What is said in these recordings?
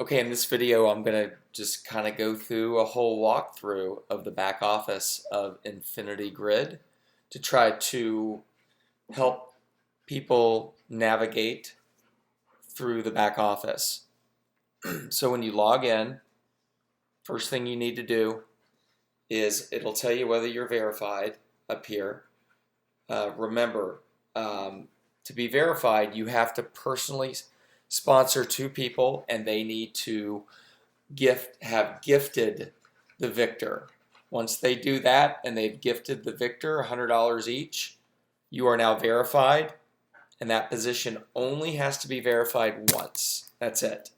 Okay, in this video, I'm going to just kind of go through a whole walkthrough of the back office of Infinity Grid to try to help people navigate through the back office. So when you log in, first thing you need to do is it'll tell you whether you're verified up here. Remember, to be verified, you have to personally sponsor two people, and they need to have gifted the victor. Once they do that and they've gifted the victor $100 each, you are now verified, and that position only has to be verified once. That's it.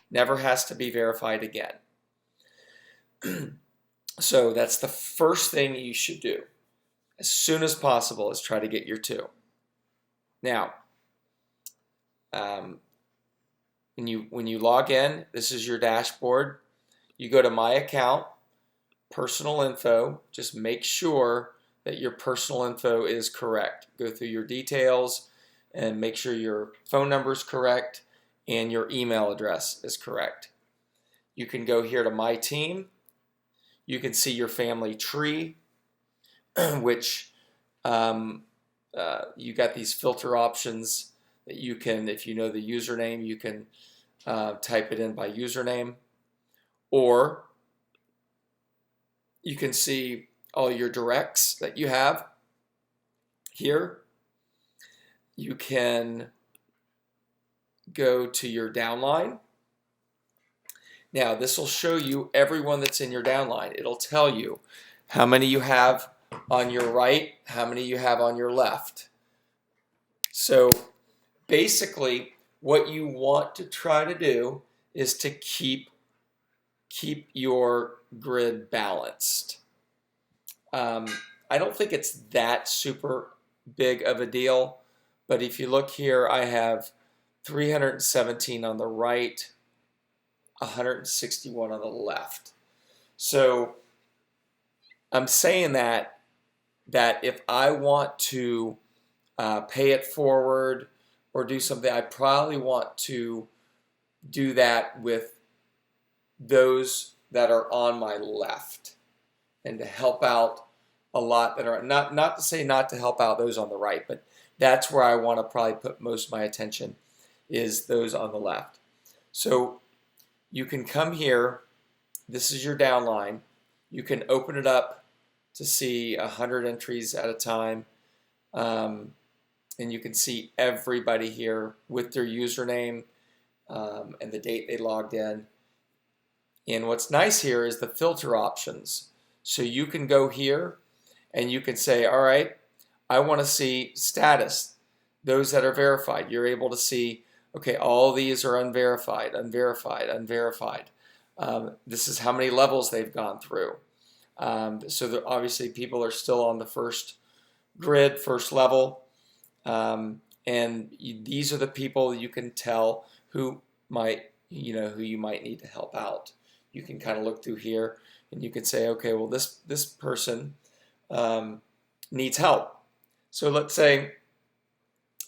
Never has to be verified again. So that's the first thing you should do as soon as possible, is try to get your two. Now, when you log in, this is your dashboard. You go to My Account, Personal Info. Just make sure that your personal info is correct. Go through your details and make sure your phone number is correct and your email address is correct. You can go here to My Team. You can see your family tree, which you got these filter options that you can, if you know the username, you can type it in by username, or you can see all your directs that you have here. You can go to your downline. Now this will show you everyone that's in your downline. It'll tell you how many you have on your right, how many you have on your left. So basically what you want to try to do is to keep your grid balanced. I don't think it's that super big of a deal, but if you look here, I have 317 on the right, 161 on the left. So I'm saying that if I want to pay it forward or do something, I probably want to do that with those that are on my left, and to help out a lot that are not to say not to help out those on the right, but that's where I want to probably put most of my attention, is those on the left. So you can come here. This is your downline. You can open it up to see 100 entries at a time, and you can see everybody here with their username and the date they logged in. And what's nice here is the filter options. So you can go here and you can say, all right, I want to see status, those that are verified. You're able to see, okay, all these are unverified, unverified, unverified. This is how many levels they've gone through. So obviously people are still on the first grid, first level. And these are the people you can tell who you might need to help out. You can kind of look through here and you can say, okay, well, this person needs help. So let's say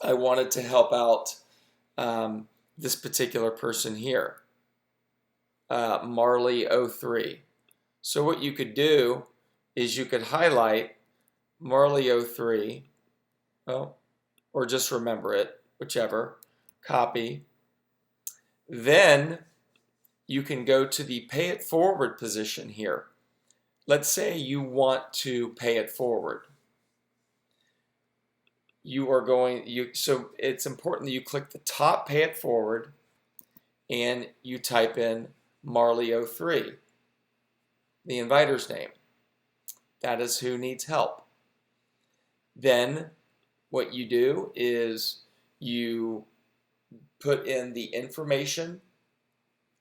I wanted to help out this particular person here, Marley03. So what you could do is you could highlight Marley03, or just remember it, whichever, copy. Then you can go to the pay it forward position here. Let's say you want to pay it forward. So it's important that you click the top pay it forward and you type in Marley03, the inviter's name. That is who needs help. Then what you do is you put in the information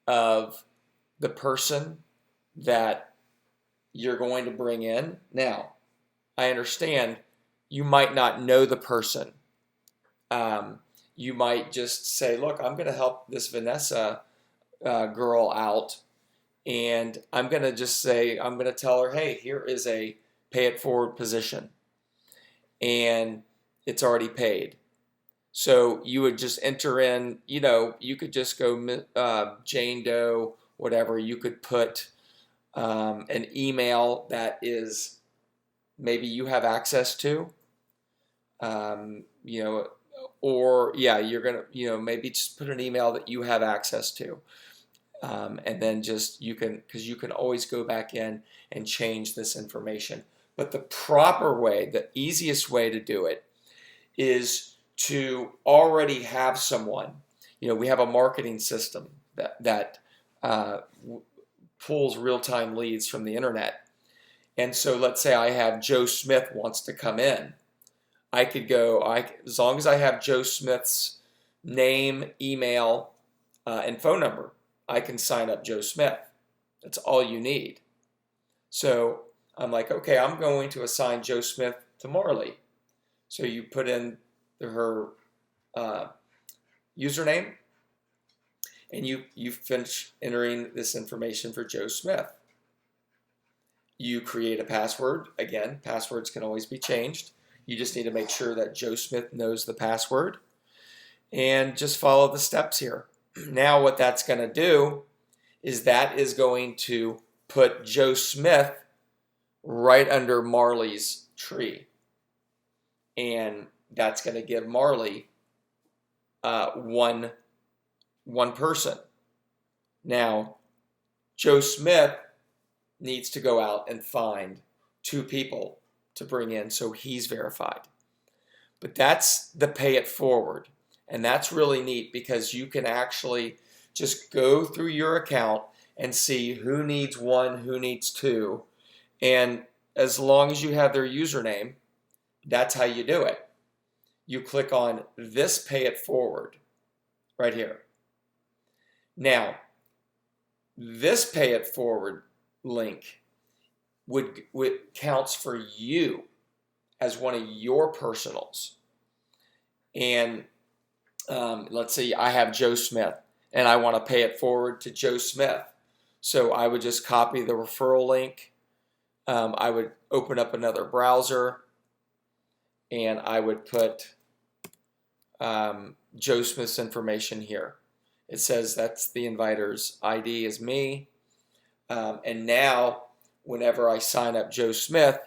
of the person that you're going to bring in. Now, I understand you might not know the person. You might just say, look, I'm going to help this Vanessa girl out, and I'm going to just say, I'm going to tell her, hey, here is a pay it forward position, and it's already paid. So you would just enter in, you could just go Jane Doe, whatever. You could put an email that is maybe you have access to, um, you know, or yeah, you're gonna, maybe just put an email that you have access to, and then just because you can always go back in and change this information. But the proper way, the easiest way to do it is to already have someone. We have a marketing system that pulls real-time leads from the internet. And so let's say I have Joe Smith wants to come in. I could go, as long as I have Joe Smith's name, email, and phone number, I can sign up Joe Smith. That's all you need. So I'm like, okay, I'm going to assign Joe Smith to Marley. So you put in her username, and you finish entering this information for Joe Smith. You create a password. Again, passwords can always be changed. You just need to make sure that Joe Smith knows the password, and just follow the steps here. Now what that's going to do is that is going to put Joe Smith right under Marley's tree. And that's going to give Marley one person. Now, Joe Smith needs to go out and find 2 people to bring in so he's verified. But that's the pay it forward. And that's really neat because you can actually just go through your account and see who needs 1, who needs 2. And as long as you have their username, that's how you do it. You click on this pay it forward right here. Now, this pay it forward link would counts for you as one of your personals. And let's say I have Joe Smith and I want to pay it forward to Joe Smith. So I would just copy the referral link. I would open up another browser and I would put Joe Smith's information here. It says that's the inviter's ID is me. And now whenever I sign up Joe Smith,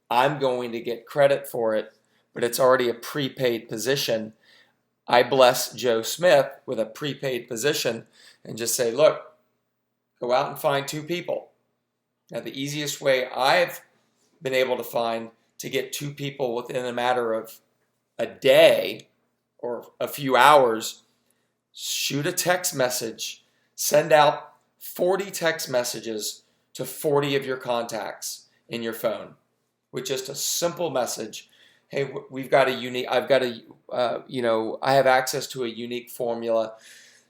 I'm going to get credit for it, but it's already a prepaid position. I bless Joe Smith with a prepaid position and just say, look, go out and find 2 people. Now, the easiest way I've been able to find to get 2 people within a matter of a day or a few hours, shoot a text message, send out 40 text messages to 40 of your contacts in your phone with just a simple message. Hey, we've got a unique, I have access to a unique formula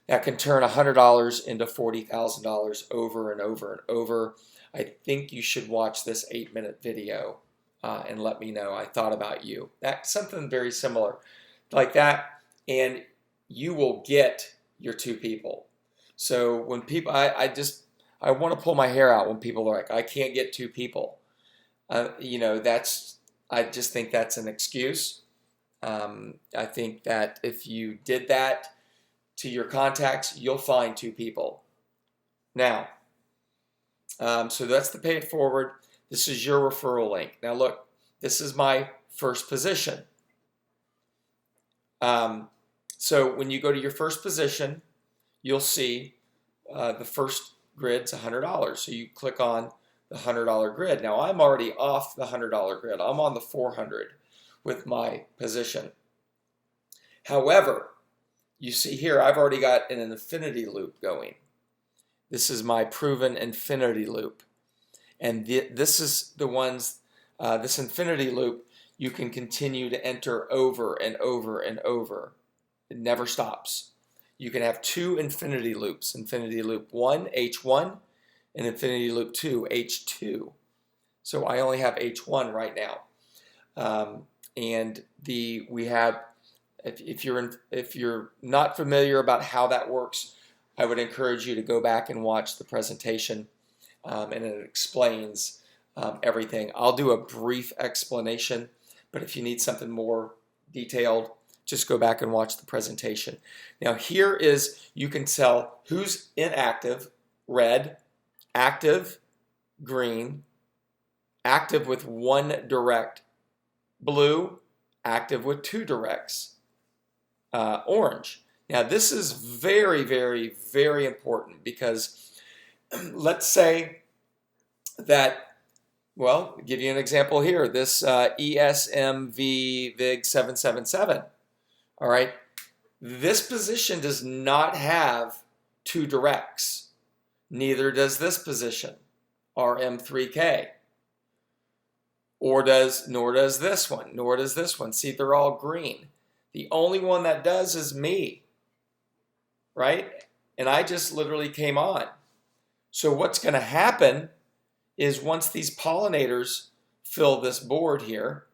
that can turn $100 into $40,000 over and over and over. I think you should watch this 8-minute video and let me know. I thought about you. That's something very similar like that, and you will get your 2 people. So when people, I want to pull my hair out when people are like, I can't get 2 people. I just think that's an excuse. I think that if you did that to your contacts, you'll find 2 people. Now, so that's the pay it forward. This is your referral link. Now look, this is my first position. So when you go to your first position, you'll see the first grid's $100. So you click on the $100 grid. Now I'm already off the $100 grid. I'm on the 400 with my position. However, you see here I've already got an infinity loop going. This is my proven infinity loop. And this is the ones, this infinity loop, you can continue to enter over and over and over. It never stops. You can have 2 infinity loops, infinity loop 1, H1, and infinity loop 2, H2. So I only have H1 right now. And we have, if you're not familiar about how that works, I would encourage you to go back and watch the presentation, and it explains everything. I'll do a brief explanation, but if you need something more detailed, just go back and watch the presentation. Now here is, you can tell who's inactive, red, active, green, active with 1 direct, blue, active with 2 directs, orange. Now this is very, very, very important because let's say that, well, I'll give you an example here, this ESMV VIG 777, all right, this position does not have 2 directs, neither does this position, RM3K, nor does this one, nor does this one. See, they're all green. The only one that does is me, right? And I just literally came on. So what's going to happen is once these pollinators fill this board here,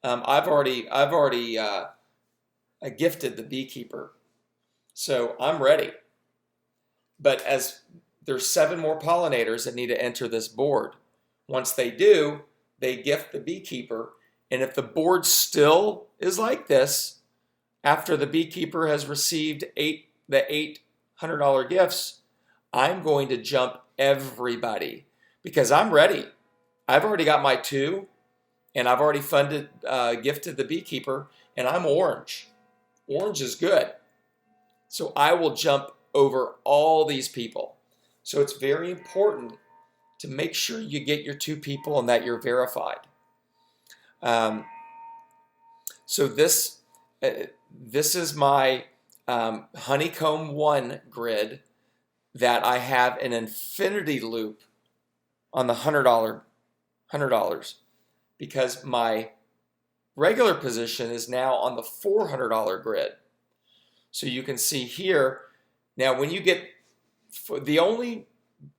I've already gifted the beekeeper, so I'm ready. But as there's 7 more pollinators that need to enter this board. Once they do, they gift the beekeeper, and if the board still is like this after the beekeeper has received the $800 gifts, I'm going to jump everybody because I'm ready. I've already got my 2, and I've already gifted the beekeeper, and I'm orange. Orange is good. So I will jump over all these people. So it's very important to make sure you get your 2 people and that you're verified. So this is my honeycomb 1 grid that I have an infinity loop on the $100 because my regular position is now on the $400 grid. So you can see here, now when you get, the only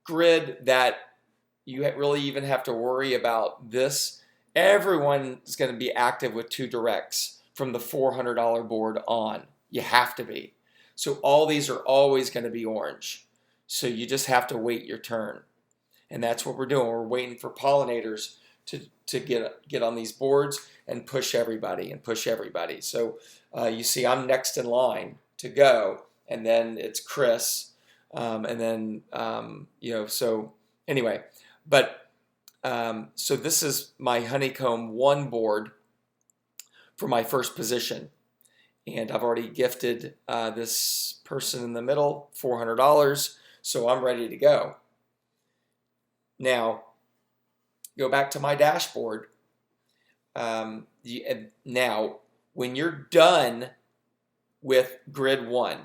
grid that you really even have to worry about this, everyone is going to be active with 2 directs from the $400 board on. You have to be. So all these are always going to be orange. So you just have to wait your turn. And that's what we're doing. We're waiting for pollinators to get on these boards and push everybody and push everybody. So you see I'm next in line to go, and then it's Chris, and then, so anyway, but so this is my honeycomb 1 board for my first position. And I've already gifted this person in the middle $400, so I'm ready to go. Now, go back to my dashboard. Now, when you're done with grid 1,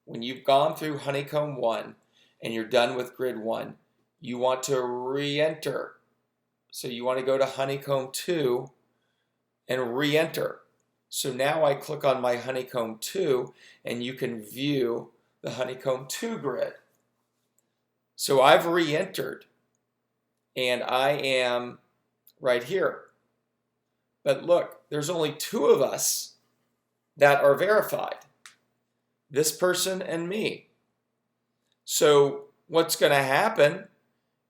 when you've gone through honeycomb 1 and you're done with grid 1, you want to re-enter. So you want to go to honeycomb 2 and re-enter. So now I click on my honeycomb 2 and you can view the honeycomb 2 grid. So I've re-entered and I am right here. But look, there's only 2 of us that are verified. This person and me. So what's going to happen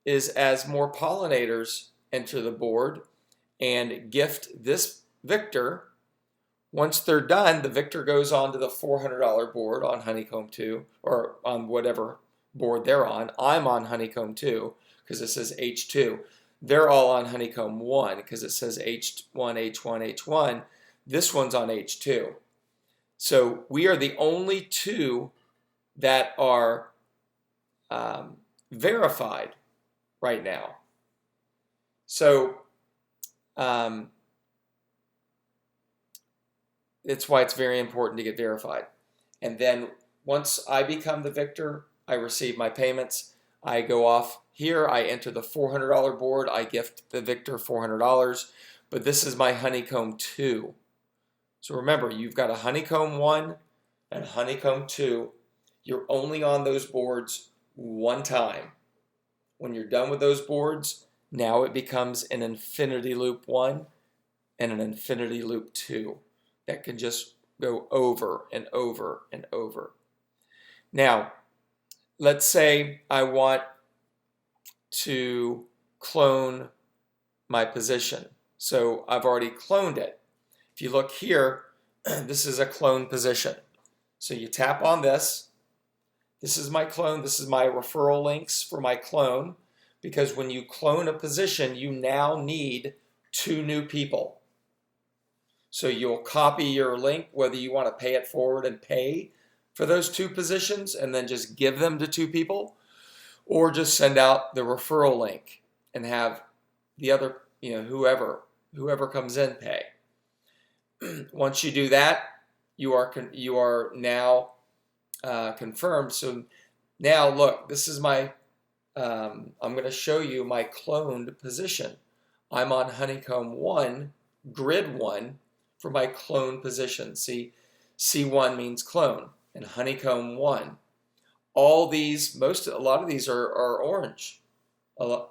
is as more pollinators enter the board and gift this victor, once they're done, the victor goes on to the $400 board on honeycomb 2, or on whatever board they're on. I'm on honeycomb 2 because it says H2. They're all on honeycomb 1 because it says H1, H1, H1. This one's on H2. So we are the only 2 that are verified right now. So it's why it's very important to get verified. And then once I become the victor, I receive my payments. I go off here, I enter the $400 board, I gift the victor $400, but this is my honeycomb 2. So remember, you've got a honeycomb 1 and honeycomb 2. You're only on those boards 1 time. When you're done with those boards, now it becomes an infinity loop 1 and an infinity loop 2 that can just go over and over and over. Now, let's say I want to clone my position. So I've already cloned it. If you look here, this is a clone position. So you tap on this. This is my clone. This is my referral links for my clone, because when you clone a position, you now need 2 new people. So you'll copy your link, whether you want to pay it forward and pay for those 2 positions and then just give them to 2 people, or just send out the referral link and have the other, whoever comes in pay. Once you do that, you are now confirmed. So now look, this is my, I'm going to show you my cloned position. I'm on Honeycomb 1, Grid 1 for my clone position. See, C1 means clone, and Honeycomb 1. All these, a lot of these are orange.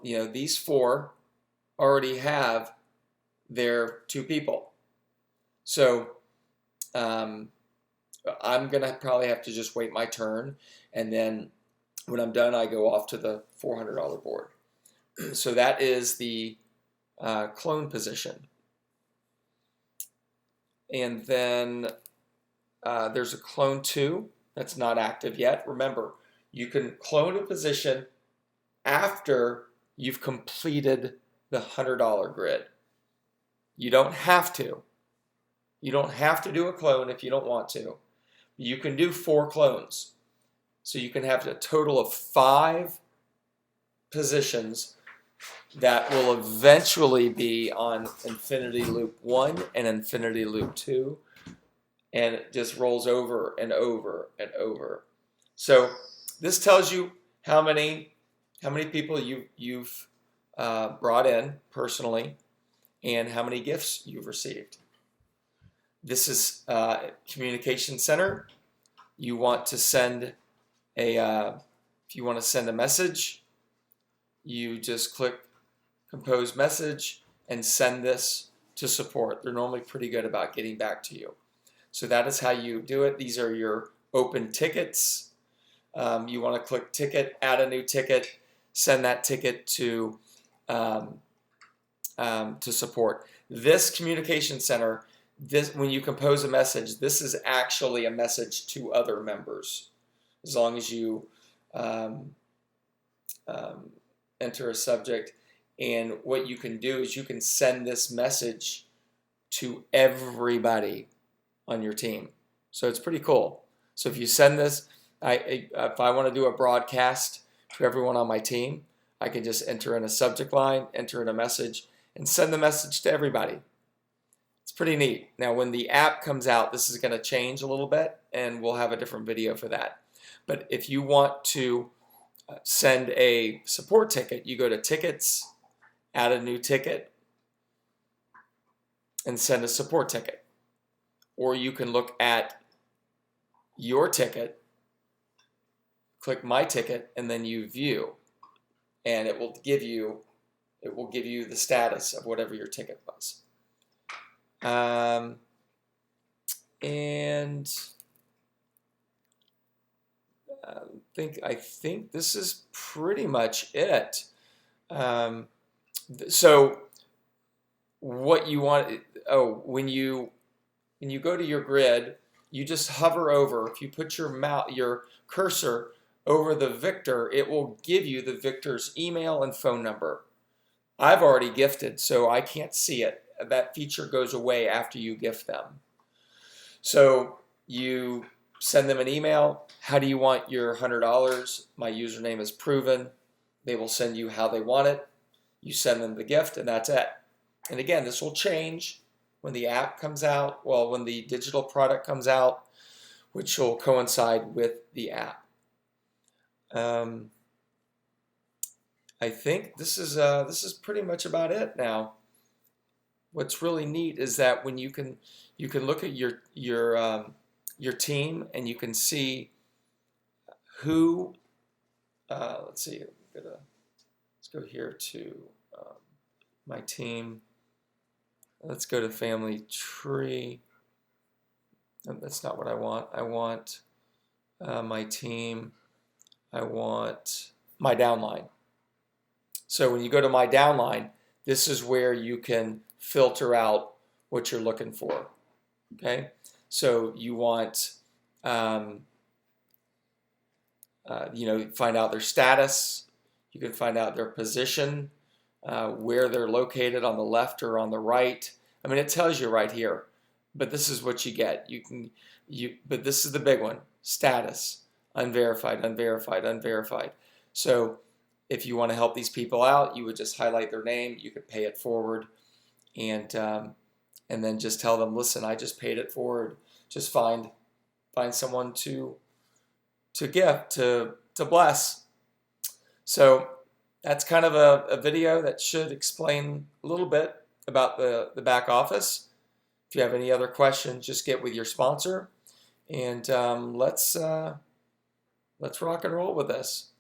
These 4 already have their 2 people. So I'm going to probably have to just wait my turn, and then when I'm done, I go off to the $400 board. So that is the clone position. And then there's a clone 2 that's not active yet. Remember, you can clone a position after you've completed the $100 grid. You don't have to. You don't have to do a clone if you don't want to. You can do 4 clones. So you can have a total of 5 positions that will eventually be on Infinity Loop 1 and Infinity Loop 2. And it just rolls over and over and over. So this tells you how many people you've brought in personally and how many gifts you've received. This is Communication Center. You want to send if you want to send a message, you just click Compose Message and send this to support. They're normally pretty good about getting back to you. So that is how you do it. These are your open tickets. You want to click Ticket, add a new ticket, send that ticket to support. This Communication Center, when you compose a message, this is actually a message to other members. As long as you enter a subject, and what you can do is you can send this message to everybody on your team. So it's pretty cool. So if you send this, if I want to do a broadcast to everyone on my team, I can just enter in a subject line, enter in a message, and send the message to everybody. It's pretty neat. Now when the app comes out, this is going to change a little bit, and we'll have a different video for that. But if you want to send a support ticket, you go to Tickets, add a new ticket, and send a support ticket. Or you can look at your ticket, click My Ticket, and then you view, and it will give you the status of whatever your ticket was. And I think this is pretty much it. So what you want? When you go to your grid, you just hover over. If you put your cursor over the victor, it will give you the victor's email and phone number. I've already gifted, so I can't see it. That feature goes away after you gift them. So you send them an email. How do you want your $100? My username is proven. They will send you how they want it. You send them the gift, and that's it. And again, this will change when the app comes out, when the digital product comes out, which will coincide with the app. I think this is pretty much about it now. What's really neat is that when you can look at your team, and you can see who. Let's see. Let's go here to my team. Let's go to Family Tree. That's not what I want. I want my team. I want my downline. So when you go to my downline, this is where you can filter out what you're looking for. Okay? So you want, find out their status. You can find out their position, where they're located on the left or on the right. I mean, it tells you right here, but this is what you get. But this is the big one: status, unverified, unverified, unverified. So if you want to help these people out, you would just highlight their name. You could pay it forward, and then just tell them, listen, I just paid it forward. Just find someone to gift, to bless. So that's kind of a video that should explain a little bit about the back office. If you have any other questions, just get with your sponsor, and let's rock and roll with this.